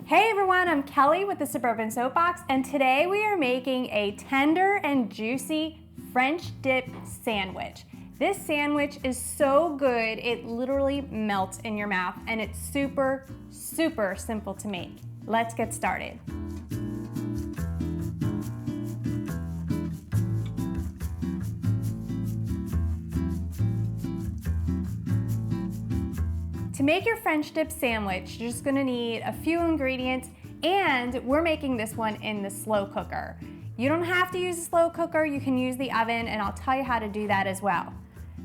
Hey everyone, I'm Kelly with the Suburban Soapbox, and today we are making a tender and juicy French dip sandwich. This sandwich is so good, it literally melts in your mouth, and it's super simple to make. Let's get started. To make your French dip sandwich, you're just gonna need a few ingredients, and we're making this one in the slow cooker. You don't have to use a slow cooker, you can use the oven, and I'll tell you how to do that as well.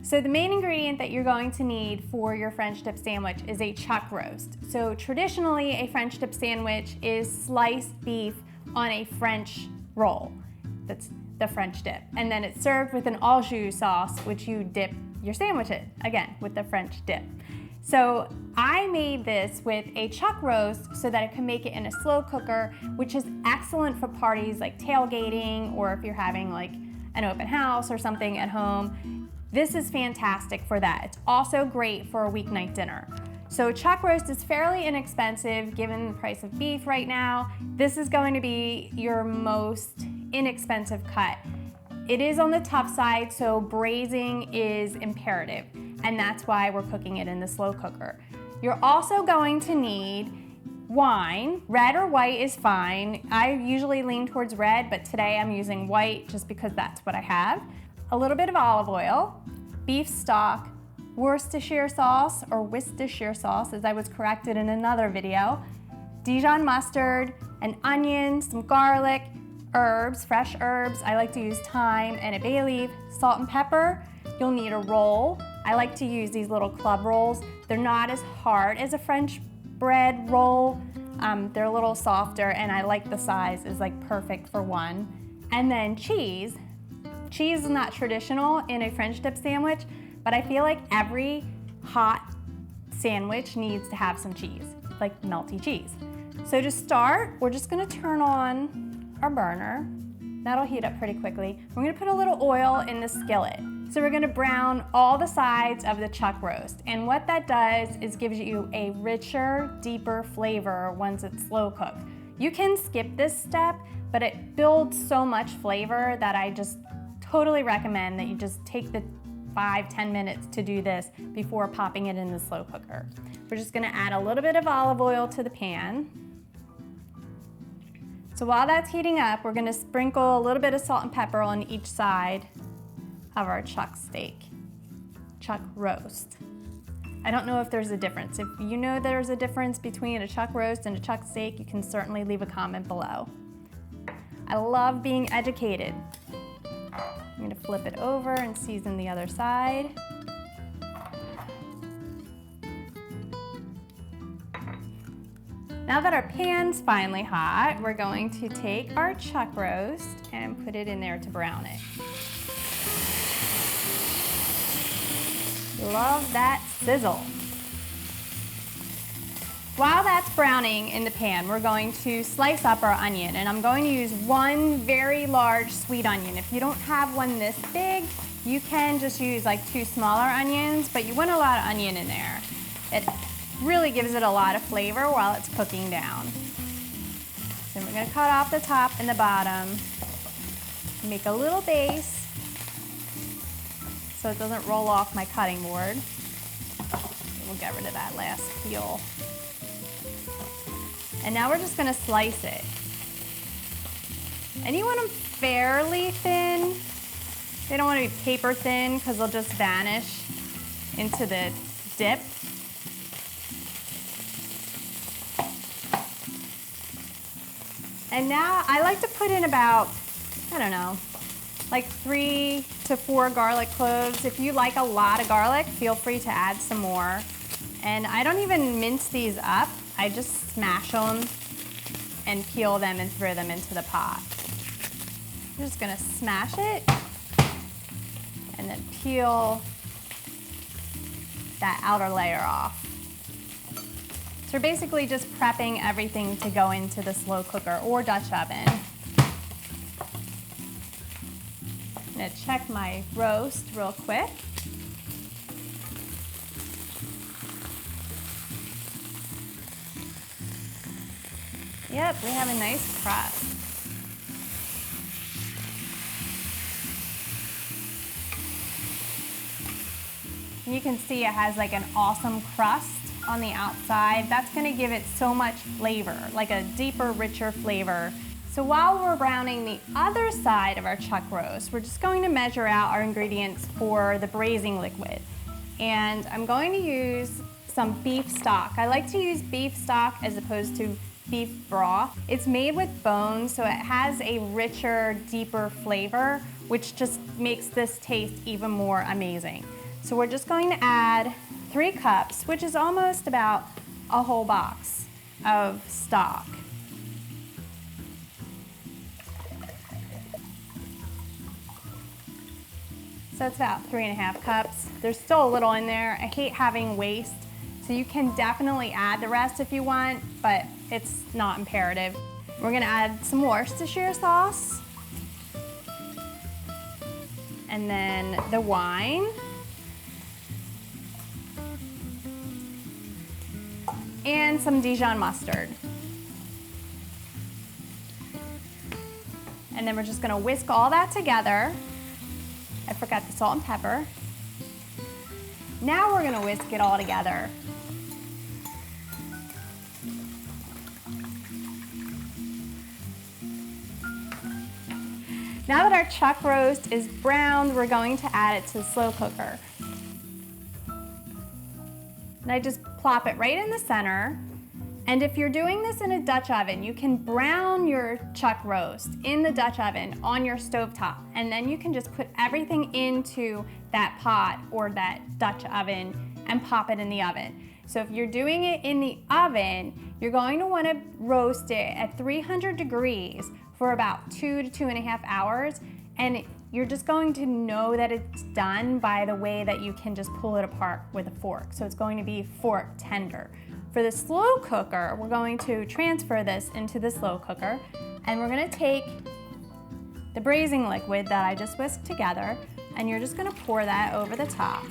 So the main ingredient that you're going to need for your French dip sandwich is a chuck roast. So traditionally, a French dip sandwich is sliced beef on a French roll. That's the French dip. And then it's served with an au jus sauce, which you dip your sandwich in, again, with the French dip. So I made this with a chuck roast so that I can make it in a slow cooker, which is excellent for parties like tailgating, or if you're having like an open house or something at home. This is fantastic for that. It's also great for a weeknight dinner. So chuck roast is fairly inexpensive given the price of beef right now. This is going to be your most inexpensive cut. It is on the tough side, so braising is imperative, and that's why we're cooking it in the slow cooker. You're also going to need wine. Red or white is fine. I usually lean towards red, but today I'm using white just because that's what I have. A little bit of olive oil, beef stock, Worcestershire sauce, or Worcestershire sauce as I was corrected in another video, Dijon mustard, an onion, some garlic, herbs, fresh herbs. I like to use thyme and a bay leaf, salt and pepper. You'll need a roll. I like to use these little club rolls. They're not as hard as a French bread roll. They're a little softer, and I like the size is like perfect for one. And then cheese. Cheese is not traditional in a French dip sandwich, but I feel like every hot sandwich needs to have some cheese, like melty cheese. So to start, we're just gonna turn on our burner. That'll heat up pretty quickly. We're gonna put a little oil in the skillet. So we're gonna brown all the sides of the chuck roast. And what that does is gives you a richer, deeper flavor once it's slow cooked. You can skip this step, but it builds so much flavor that I just totally recommend that you just take the 5-10 minutes to do this before popping it in the slow cooker. We're just gonna add a little bit of olive oil to the pan. So while that's heating up, we're gonna sprinkle a little bit of salt and pepper on each side of our chuck roast. I don't know if there's a difference. If you know there's a difference between a chuck roast and a chuck steak, you can certainly leave a comment below. I love being educated. I'm gonna flip it over and season the other side. Now that our pan's finally hot, we're going to take our chuck roast and put it in there to brown it. Love that sizzle. While that's browning in the pan, we're going to slice up our onion, and I'm going to use one very large sweet onion. If you don't have one this big, you can just use like 2 smaller onions, but you want a lot of onion in there. It really gives it a lot of flavor while it's cooking down. So we're gonna cut off the top and the bottom, make a little base so it doesn't roll off my cutting board. We'll get rid of that last peel. And now we're just gonna slice it. And you want them fairly thin. They don't wanna be paper thin because they'll just vanish into the dip. And now I like to put in about, I don't know, like 3 to 4 garlic cloves. If you like a lot of garlic, feel free to add some more. And I don't even mince these up. I just smash them and peel them and throw them into the pot. I'm just gonna smash it and then peel that outer layer off. So we're basically just prepping everything to go into the slow cooker or Dutch oven. I'm gonna check my roast real quick. Yep, we have a nice crust. You can see it has like an awesome crust on the outside. That's gonna give it so much flavor, like a deeper, richer flavor. So while we're browning the other side of our chuck roast, we're just going to measure out our ingredients for the braising liquid. And I'm going to use some beef stock. I like to use beef stock as opposed to beef broth. It's made with bones, so it has a richer, deeper flavor, which just makes this taste even more amazing. So we're just going to add 3 cups, which is almost about a whole box of stock. So it's about 3.5 cups. There's still a little in there. I hate having waste, so you can definitely add the rest if you want, but it's not imperative. We're gonna add some Worcestershire sauce, and then the wine, and some Dijon mustard. And then we're just gonna whisk all that together. I forgot the salt and pepper. Now we're gonna whisk it all together. Now that our chuck roast is browned, we're going to add it to the slow cooker. And I just plop it right in the center. And if you're doing this in a Dutch oven, you can brown your chuck roast in the Dutch oven on your stovetop, and then you can just put everything into that pot or that Dutch oven and pop it in the oven. So if you're doing it in the oven, you're going to want to roast it at 300 degrees for about 2 to 2.5 hours, and you're just going to know that it's done by the way that you can just pull it apart with a fork. So it's going to be fork tender. For the slow cooker, we're going to transfer this into the slow cooker, and we're gonna take the braising liquid that I just whisked together, and you're just gonna pour that over the top.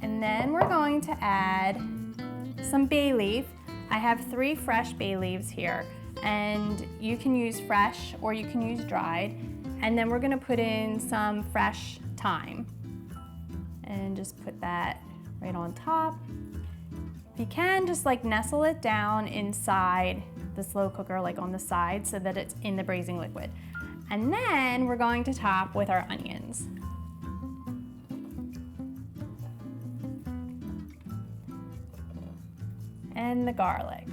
And then we're going to add some bay leaf. I have 3 fresh bay leaves here, and you can use fresh or you can use dried. And then we're gonna put in some fresh thyme and just put that right on top. If you can, just like nestle it down inside the slow cooker, like on the side, so that it's in the braising liquid. And then we're going to top with our onions. And the garlic.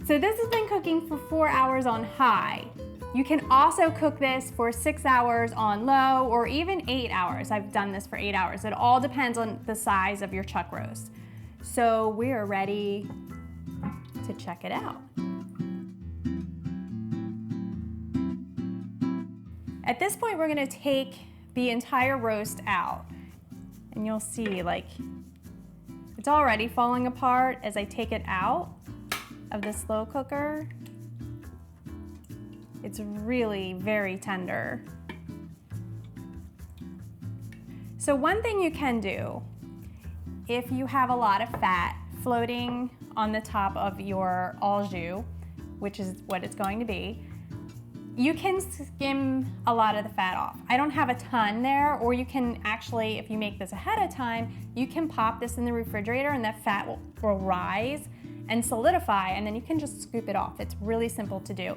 So this has been cooking for 4 hours on high. You can also cook this for 6 hours on low, or even 8 hours. I've done this for 8 hours. It all depends on the size of your chuck roast. So we are ready to check it out. At this point, we're gonna take the entire roast out, and you'll see like it's already falling apart as I take it out of the slow cooker. It's really very tender. So one thing you can do, if you have a lot of fat floating on the top of your au jus, which is what it's going to be, you can skim a lot of the fat off. I don't have a ton there, or you can actually, if you make this ahead of time, you can pop this in the refrigerator and that fat will rise and solidify, and then you can just scoop it off. It's really simple to do.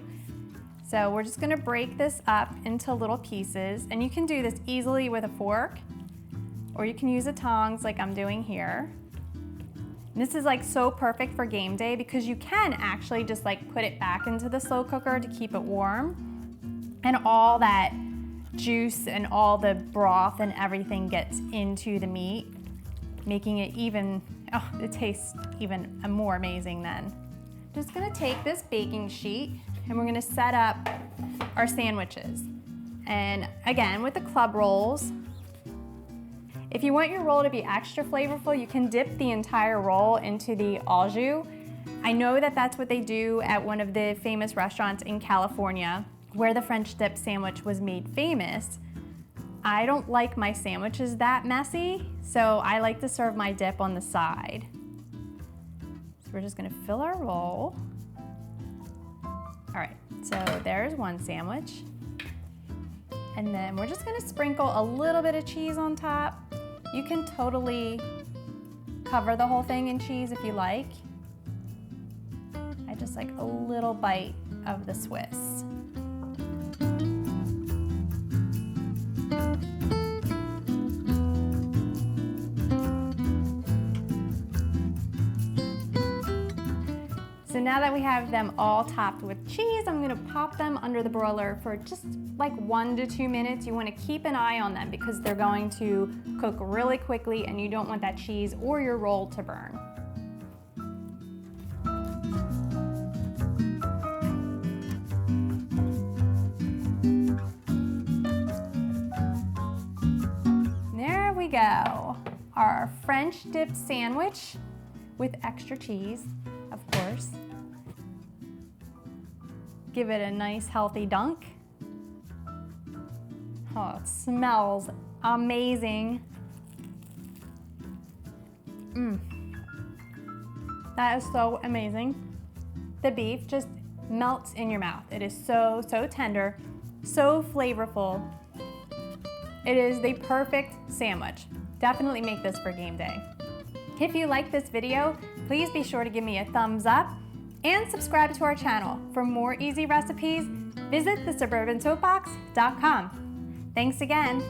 So we're just gonna break this up into little pieces, and you can do this easily with a fork, or you can use the tongs like I'm doing here. And this is like so perfect for game day because you can actually just like put it back into the slow cooker to keep it warm, and all that juice and all the broth and everything gets into the meat, making it even, oh, it tastes even more amazing then. Just gonna take this baking sheet and we're gonna set up our sandwiches. And again, with the club rolls, if you want your roll to be extra flavorful, you can dip the entire roll into the au jus. I know that that's what they do at one of the famous restaurants in California where the French dip sandwich was made famous. I don't like my sandwiches that messy, so I like to serve my dip on the side. So we're just gonna fill our roll. All right, so there's one sandwich. And then we're just gonna sprinkle a little bit of cheese on top. You can totally cover the whole thing in cheese if you like. I just like a little bite of the Swiss. So now that we have them all topped with cheese, I'm gonna pop them under the broiler for just like 1 to 2 minutes. You wanna keep an eye on them because they're going to cook really quickly and you don't want that cheese or your roll to burn. There we go. Our French dip sandwich with extra cheese, of course. Give it a nice healthy dunk. Oh, it smells amazing. That is so amazing. The beef just melts in your mouth. It is so, so tender, so flavorful. It is the perfect sandwich. Definitely make this for game day. If you like this video, please be sure to give me a thumbs up and subscribe to our channel. For more easy recipes, visit thesuburbansoapbox.com. Thanks again.